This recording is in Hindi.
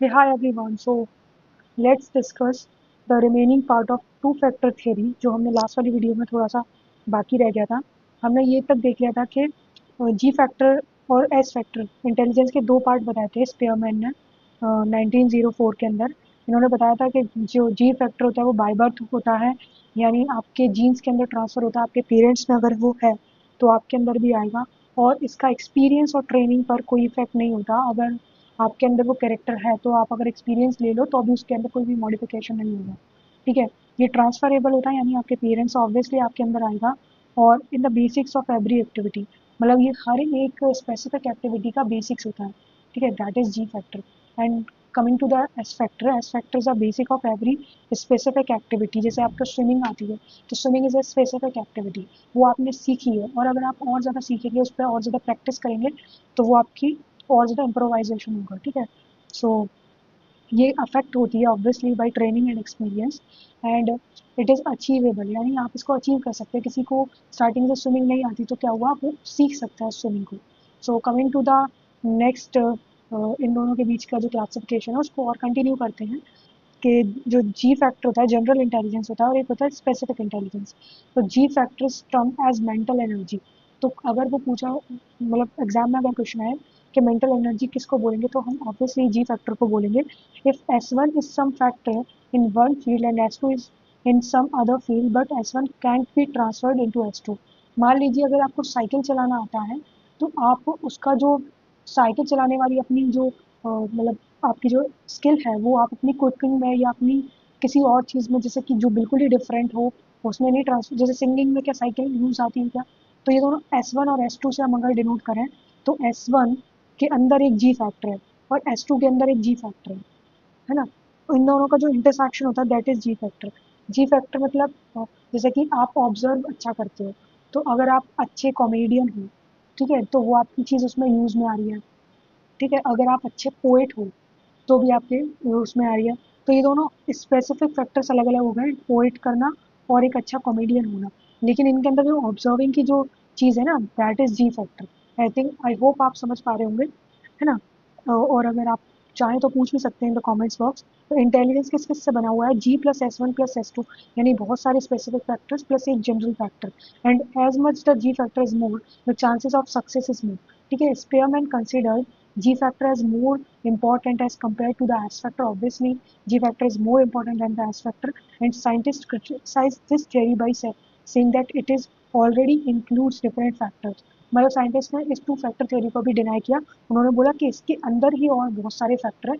Hey, hi everyone. So let's discuss the remaining part of two factor theory जो हमने लास्ट वाली वीडियो में थोड़ा सा बाकी रह गया था। हमने ये तक देख लिया था कि जी फैक्टर और एस फैक्टर इंटेलिजेंस के दो पार्ट बताए थे स्पेयरमैन ने 1904 के अंदर। इन्होंने बताया था कि जो जी फैक्टर होता है वो बाय बर्थ होता है, यानी आपके जीन्स के अंदर ट्रांसफ़र होता है। आपके पेरेंट्स में अगर वो है तो आपके अंदर भी आएगा, और इसका एक्सपीरियंस और ट्रेनिंग पर कोई इफेक्ट नहीं होता। अगर आपके अंदर वो कैरेक्टर है तो आप अगर एक्सपीरियंस ले लो तो अभी उसके अंदर कोई भी मॉडिफिकेशन नहीं होगा। ठीक है, ये ट्रांसफरेबल होता है, यानी आपके पेरेंट्स ऑब्वियसली आपके अंदर आएगा। और in the basics of every activity, मतलब ये हर एक स्पेसिफिक एक्टिविटी का बेसिक्स होता है। ठीक है, that is G factor. And coming to the S factor is a basic of every specific activity. जैसे आपको स्विमिंग आती है तो swimming is a specific activity, वो आपने सीखी है, और अगर आप और ज़्यादा सीखेंगे, उस पर और ज़्यादा प्रैक्टिस करेंगे तो वो आपकी और ज़्यादा इम्प्रोवाइजेशन होगा। ठीक है, सो ये अफेक्ट होती है obviously by training and experience, and it is achievable, यानी आप इसको अचीव कर सकते हैं। किसी को स्टार्टिंग से स्विमिंग नहीं आती तो क्या हुआ, वो सीख सकता है स्विमिंग को। So coming to the next, इन दोनों के बीच का जो क्लासिफिकेशन है उसको और कंटिन्यू करते हैं कि जो जी फैक्टर होता है जनरल इंटेलिजेंस होता है, और एक होता है स्पेसिफिक इंटेलिजेंस। तो G factor is term as mental energy. तो अगर वो पूछा, मतलब एग्जाम में अगर क्वेश्चन आए कि मेंटल एनर्जी किसको बोलेंगे, तो हम ऑब्वियसली जी फैक्टर को बोलेंगे। If S1 is some factor in one field and S2 is in some other field, but S1 can't be transferred into S2। मान लीजिए अगर आपको साइकिल चलाना आता है तो आप उसका जो साइकिल चलाने वाली अपनी जो मतलब आपकी जो स्किल है वो आप अपनी कुकिंग में या अपनी किसी और चीज़ में, जैसे कि जो बिल्कुल ही डिफरेंट हो, उसमें नहीं ट्रांसफर। जैसे सिंगिंग में क्या साइकिल यूज़ आती है क्या? तो ये दोनों S1 और S2 से हम अगर डिनोट करें तो S1 के अंदर एक जी फैक्टर है और S2 के अंदर एक जी फैक्टर है ना? तो इन दोनों का जो इंटरसेक्शन होता है that is G factor. Ji factor मतलब जैसे कि आप ऑब्जर्व अच्छा करते हो, तो अगर आप अच्छे कॉमेडियन हो, ठीक है, तो वो आपकी चीज़ उसमें यूज़ में आ रही है। ठीक है, अगर आप अच्छे पोएट हो तो भी आपके उसमें आ रही है। तो ये दोनों स्पेसिफिक फैक्टर्स अलग अलग हो गए, पोएट करना और एक अच्छा कॉमेडियन होना। लेकिन इनके अंदर जो ऑब्जर्विंग की जो चीज़ है ना, that is G factor. I think, I hope आप समझ पा रहे होंगे, है ना? और अगर आप चाहें तो पूछ भी सकते हैं इन द कमेंट्स बॉक्स। तो इंटेलिजेंस किस किस से बना हुआ है? जी प्लस S1 प्लस S2, यानी बहुत सारे स्पेसिफिक फैक्टर्स प्लस एक general factor. And as much the G factor is more, the chances of success is more. ठीक है, Spearman consider G factor as more important as compared to the S factor. Obviously, G factor is more important than the S factor, and scientists criticize this theory by saying that it is already includes different factors. मतलब साइंटिस्ट ने इस टू फैक्टर थ्योरी को भी डिनाई किया। उन्होंने बोला कि इसके अंदर ही और बहुत सारे फैक्टर हैं